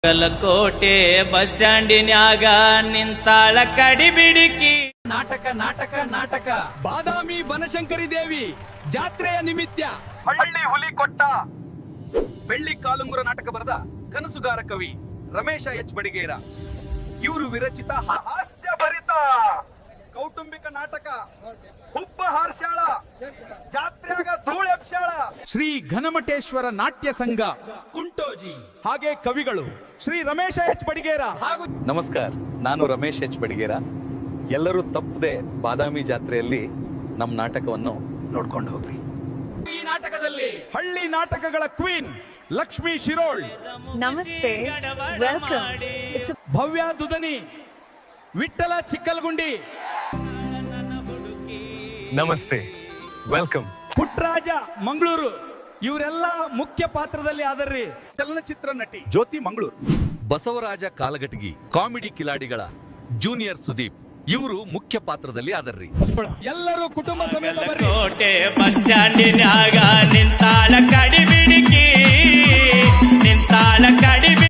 ಕಲಕೋಟೆ bus ಸ್ಟ್ಯಾಂಡಿನ್ಯಾಗ ನಿಂತಾಳ ಕಡಿಬಿಡಿಕಿ. ನಾಟಕ ನಾಟಕ ನಾಟಕ ಬಾದಾಮಿ ಬನಶಂಕರಿ ದೇವಿ ಜಾತ್ರೆಯ ನಿಮಿತ್ತ ಹಳ್ಳಿ ಹುಲಿ ಕೊಟ್ಟ ಬೆಳ್ಳಿ ಕಾಲುಂಗುರ ನಾಟಕ ಬರೆದ ಕನಸುಗಾರ ಕವಿ ರಮೇಶ ಎಚ್ ಬಡಿಗೇರ ಇವರು ವಿರಚಿತ ಹಾಸ್ಯಭರಿತ ಕೌಟುಂಬಿಕ ನಾಟಕ ಹುಬ್ಬ ಹಾರ್ಷಾಳ ಜಾತ್ರೆಯಾಗ ಧೂಳೆಪ್ಸಾಳ ಶ್ರೀ ಘನಮಠೇಶ್ವರ ನಾಟ್ಯ ಸಂಘ ಕುಂಟೋಜಿ ಹಾಗೆ ಕವಿಗಳು ಶ್ರೀ ರಮೇಶ ಎಚ್ ಬಡಿಗೇರ ಹಾಗೂ ನಮಸ್ಕಾರ, ನಾನು ರಮೇಶ್ ಎಚ್ ಬಡಿಗೇರ. ಎಲ್ಲರೂ ತಪ್ಪದೆ ಬಾದಾಮಿ ಜಾತ್ರೆಯಲ್ಲಿ ನಮ್ಮ ನಾಟಕವನ್ನು ನೋಡ್ಕೊಂಡು ಹೋಗ್ರಿ. ಈ ನಾಟಕದಲ್ಲಿ ಹಳ್ಳಿ ನಾಟಕಗಳ queen Lakshmi Shirol, Namaste. Welcome. It's a ಭವ್ಯ ದುದನಿ, ವಿಠ್ಠಲ ಚಿಕ್ಕಲ್ಗುಂಡಿ, ನಮಸ್ತೆ, ವೆಲ್ಕಮ್. ಪುಟ್ಟರಾಜ ಮಂಗಳೂರು ಇವರೆಲ್ಲ ಮುಖ್ಯ ಪಾತ್ರದಲ್ಲಿ ಆದರ್ರಿ. ಚಲನಚಿತ್ರ ನಟಿ ಜ್ಯೋತಿ ಮಂಗಳೂರು, ಬಸವರಾಜ ಕಾಲಗಟಗಿ ಕಾಮಿಡಿ ಕಿಲಾಡಿಗಳ ಜೂನಿಯರ್ ಸುದೀಪ್ ಇವರು ಮುಖ್ಯ ಪಾತ್ರದಲ್ಲಿ ಆದರ್ರಿ. ಎಲ್ಲರೂ ಕುಟುಂಬ ಸಮೇತ ಬರ್ರಿ. ಕಲಕೋಟೆ ಬಸ್ ಸ್ಟ್ಯಾಂಡಿನ್ಯಾಗ ನಿಂತಾಳ